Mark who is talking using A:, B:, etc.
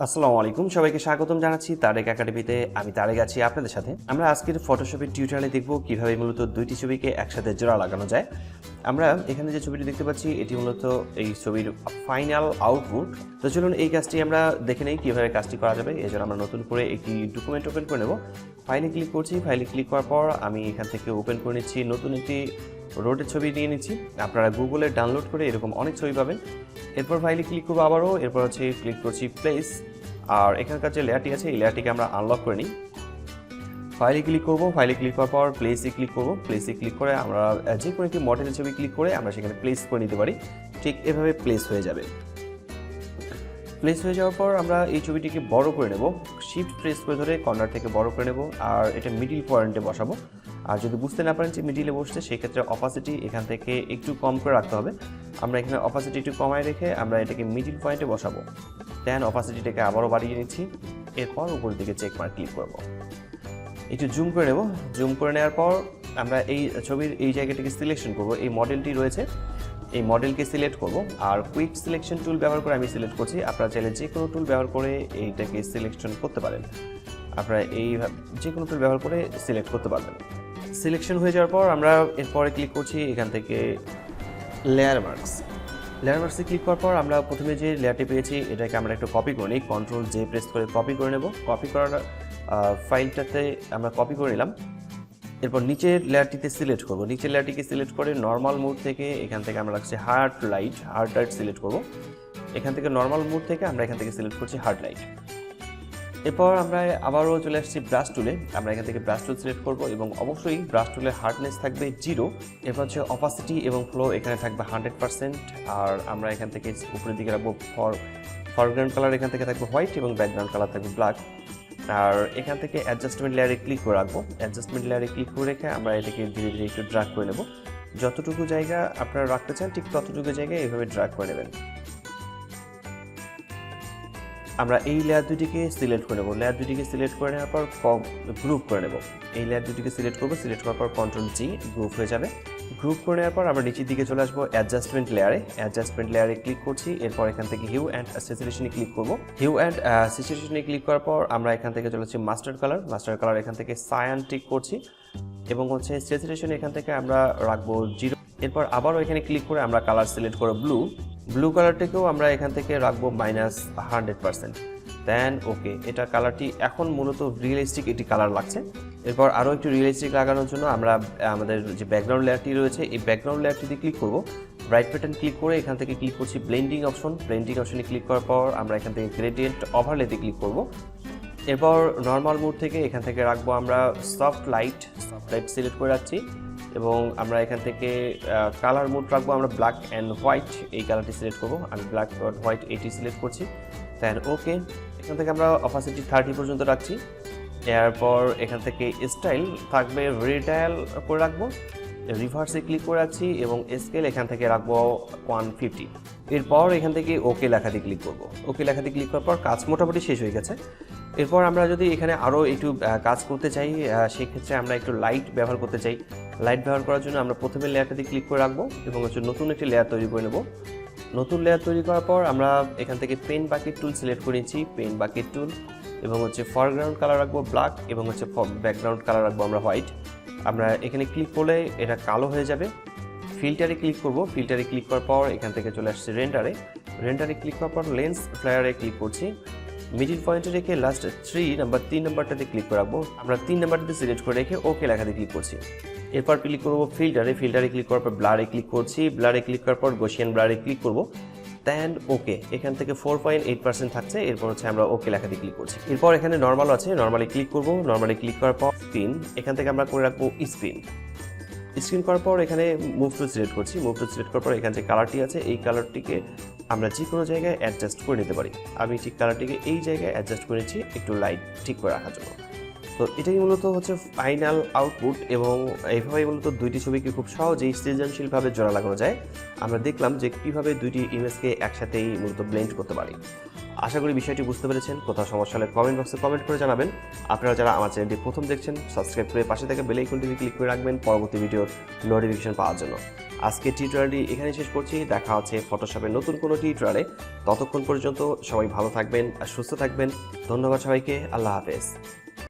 A: আসসালামু আলাইকুম, সবাইকে স্বাগতম জানাচ্ছি তারেক একাডেমিতে। আমি তারেক আছি আপনাদের সাথে। আমরা আজকের ফটোশপের টিউটোরিয়ালে দেখব কিভাবে মূলত দুইটি ছবিকে একসাথে জোড়া লাগানো যায়। আমরা এখানে যে ছবিটি দেখতে পাচ্ছি এটি মূলত এই ছবির ফাইনাল আউটপুট। তো চলুন এই কাজটি আমরা দেখে নেই কিভাবে কাজটি করা যাবে। এজন্য আমরা নতুন করে একটি ডকুমেন্ট ওপেন করে নেব। ফাইলে ক্লিক করছি। ফাইলে ক্লিক করার পর আমি এখান থেকে ওপেন করে নিচ্ছি নতুন একটি রোডের ছবি নিয়ে নিচ্ছি। আপনারা গুগলে ডাউনলোড করে এরকম অনেক ছবি পাবেন। এরপর ফাইলে ক্লিক করবো আবারও। এরপর ক্লিক করছি প্লেস। আর এখানকার যে লেয়ারটি আছে এই লেয়ারটিকে আমরা আনলক করে নিই। ফাইলে ক্লিক করব। ফাইলে ক্লিক করার পর প্লেসে ক্লিক করব। প্লেসে ক্লিক করে আমরা যে কোনো একটি মডেলের ছবি ক্লিক করে আমরা সেখানে প্লেস করে নিতে পারি। ঠিক এভাবে প্লেস হয়ে যাবে। প্লেস হয়ে যাওয়ার পর আমরা এই ছবিটিকে বড় করে নেব। শিফট প্রেস করে ধরে কর্নার থেকে বড় করে নেব আর এটা মিডিল পয়েন্টে বসাবো। আর যদি বুঝতে না পারেন যে মিডিলে বসতে, সেক্ষেত্রে অপাসিটি এখান থেকে একটু কম করে রাখতে হবে। আমরা এখানে অপাসিটি একটু কমায় রেখে আমরা এটাকে মিডিল পয়েন্টে বসাবো। দেন অপাসিটিটাকে আবারও বাড়িয়ে নিচ্ছি। এরপর উপর দিকে চেক মার্ক ক্লিক করব। একটু জুম করে নেব। জুম করে নেওয়ার পর আমরা এই ছবির এই জায়গাটিকে সিলেকশন করব। এই মডেলটি রয়েছে, এই মডেলকে সিলেক্ট করব। আর কুইক সিলেকশন টুল ব্যবহার করে আমি সিলেক্ট করছি। আপনারা চাইলে যে কোনো টুল ব্যবহার করে এইটাকে সিলেকশন করতে পারেন। আপনারা এই যে কোনো টুল ব্যবহার করে সিলেক্ট করতে পারবেন। সিলেকশন হয়ে যাওয়ার পর আমরা এরপরে ক্লিক করছি এখান থেকে লেয়ার মার্কস। লেয়ার মার্কসে ক্লিক করার পর আমরা প্রথমে যে লেয়ারটি পেয়েছি এটাকে আমরা একটু কপি করে নিই। কন্ট্রোল জে প্রেস করে কপি করে নেব। কপি করার ফাইলটাতে আমরা কপি করে নিলাম। এরপর নিচের লেয়ারটিতে সিলেক্ট করব। নিচের লেয়ারটিকে সিলেক্ট করে নর্মাল মোড থেকে এখান থেকে আমরা রাখছি হার্ড লাইট সিলেক্ট করব। এখান থেকে নর্মাল মোড থেকে আমরা এখান থেকে সিলেক্ট করছি হার্ড লাইট। এরপর আমরা আবারও চলে আসছি ব্রাশ টুলে। আমরা এখান থেকে ব্রাশ টুল সিলেক্ট করব এবং অবশ্যই ব্রাশ টুলের হার্ডনেস থাকবে 0। এরপর অপাসিটি এবং ফ্লো এখানে থাকবে 100%। আর আমরা এখান থেকে উপরের দিকে রাখবো ফরগ্রাউন্ড কালার এখান থেকে থাকবে হোয়াইট এবং ব্যাকগ্রাউন্ড কালার থাকবে ব্ল্যাক। আর এখান থেকে অ্যাডজাস্টমেন্ট লেয়ারে ক্লিক করে রাখবো। অ্যাডজাস্টমেন্ট লেয়ারে ক্লিক করে রেখে আমরা এটাকে ধীরে ধীরে একটু ড্র্যাগ করে নেব। যতটুকু জায়গা আপনারা রাখতে চান ঠিক ততটুকু জায়গায় এইভাবে ড্র্যাগ করে নেবেন। আমরা এই লেয়ার দুটিকে সিলেক্ট করে নেব। লেয়ার দুটিকে সিলেক্ট করে নেওয়ার পর গ্রুপ করে নেব। এই লেয়ার দুটিকে সিলেক্ট করব। সিলেক্ট করার পর কন্ট্রোল জি, গ্রুপ হয়ে যাবে। গ্রুপ করে নেওয়ার পর আমরা নিচের দিকে চলে আসবো অ্যাডজাস্টমেন্ট লেয়ারে। অ্যাডজাস্টমেন্ট লেয়ারে ক্লিক করছি। এরপর এখান থেকে হিউ অ্যান্ড স্যাচুরেশনে ক্লিক করব। হিউ অ্যান্ড স্যাচুরেশনে ক্লিক করার পর আমরা এখান থেকে চলে আসছি মাস্টার্ড কালার এখান থেকে সায়ান টিক করছি এবং স্যাচুরেশন এখান থেকে আমরা রাখবো 0। এরপর আবারও এখানে ক্লিক করে আমরা কালার সিলেক্ট করব ব্লু কালারটাকেও আমরা এখান থেকে রাখবো -100%। দেন ওকে, এটা কালারটি এখন মূলত রিয়েলিস্টিক একটি কালার লাগছে। এরপর আরও একটু রিয়েলিস্টিক লাগানোর জন্য আমরা আমাদের যে ব্যাকগ্রাউন্ড লেয়ারটি রয়েছে এই ব্যাকগ্রাউন্ড লেয়ারটিতে ক্লিক করব। রাইট বাটন ক্লিক করে এখান থেকে ক্লিক করছি ব্লেন্ডিং অপশনে ক্লিক করার পর আমরা এখান থেকে গ্রেডিয়েন্ট ওভারলেতে ক্লিক করব। এরপর নর্মাল মোড থেকে এখান থেকে রাখবো আমরা সফট লাইট সিলেক্ট করে রাখছি এবং আমরা এখান থেকে কালার মোড রাখবো আমরা ব্ল্যাক অ্যান্ড হোয়াইট। এই কালারটি সিলেক্ট করবো। আমি ব্ল্যাক অ্যান্ড হোয়াইট এটি সিলেক্ট করছি। দেন ওকে, এখান থেকে আমরা অপাসিটি 30 পর্যন্ত রাখছি। এরপর এখান থেকে স্টাইল থাকবে রিটাইল করে রাখবো। রিভার্সে ক্লিক করে রাখছি এবং স্কেল এখান থেকে রাখবো 150। এরপর এখান থেকে ওকে লেখাতে ক্লিক করব। ওকে লেখাতে ক্লিক করার পর কাজ মোটামুটি শেষ হয়ে গেছে। এরপর আমরা যদি এখানে আরও একটু কাজ করতে চাই সেক্ষেত্রে আমরা একটু লাইট ব্যবহার করতে চাই। লাইট ব্যবহার করার জন্য আমরা প্রথমে লেয়ারটাতে ক্লিক করে রাখবো এবং নতুন একটি লেয়ার তৈরি করে নেব। নতুন লেয়ার তৈরি করার পর আমরা এখান থেকে পেন বাকেট টুল সিলেক্ট করে নিচ্ছি। পেন বাকেট টুল এবং ফরগ্রাউন্ড কালার রাখবো ব্ল্যাক এবং ব্যাকগ্রাউন্ড কালার রাখবো আমরা হোয়াইট। আমরা এখানে ক্লিক করলে এটা কালো হয়ে যাবে। ফিল্টারে ক্লিক করব। ফিল্টারে ক্লিক করার পর এখান থেকে চলে আসছে রেন্ডারে ক্লিক করার পর লেন্স ফ্লায়ারে ক্লিক করছি। মিডিল পয়েন্টে রেখে লাস্ট 3 নাম্বারটাতে ক্লিক করে রাখবো। আমরা 3 নাম্বারটাতে সিলেক্ট করে রেখে ওকে লেখাতে ক্লিক করছি। এরপর ক্লিক করবো ফিল্টারে ক্লিক করার পর ব্লারে ক্লিক করছি। ব্লারে ক্লিক করার পর গসিয়ান ব্লারে ক্লিক করব। দেন ওকে, এখান থেকে 4.8% থাকছে। এরপর আমরা ওকে লেখাতে ক্লিক করছি। এরপর এখানে নর্মাল আছে, নর্মালি ক্লিক করব। নর্মালি ক্লিক করার পর স্ক্রিন এখান থেকে আমরা করে রাখবো স্ক্রিন করার পর এখানে মুভ টুল সিলেক্ট করছি। মুভ টুল সিলেক্ট করার পর এখানে যে কালারটি আছে এই কালারটিকে আমরা যে কোনো জায়গায় অ্যাডজাস্ট করে নিতে পারি। আমি ঠিক কালারটিকে এই জায়গায় অ্যাডজাস্ট করেছি একটু লাইট ঠিক করে রাখার জন্য। তো এটাই মূলত ফাইনাল আউটপুট এবং এইভাবেই মূলত দুইটি ছবিকে খুব সহজেই সৃজনশীলভাবে জোড়া লাগানো যায়। আমরা দেখলাম যে কীভাবে দুইটি ইমেজকে একসাথেই মূলত ব্লেন্ড করতে পারি। আশা করি বিষয়টি বুঝতে পেরেছেন। কোথাও সমস্যা হলে কমেন্ট বক্সে কমেন্ট করে জানাবেন। আপনারা যারা আমার চ্যানেলটি প্রথম দেখছেন, সাবস্ক্রাইব করে পাশে থাকা বেল আইকনটিতে ক্লিক করে রাখবেন পরবর্তী ভিডিওর নোটিফিকেশন পাওয়ার জন্য। আজকে টিউটোরিয়ালটি এখানেই শেষ করছি। দেখা হচ্ছে ফটোশপের নতুন কোনো টিউটোরিয়ালে। ততক্ষণ পর্যন্ত সবাই ভালো থাকবেন আর সুস্থ থাকবেন। ধন্যবাদ সবাইকে। আল্লাহ হাফেজ।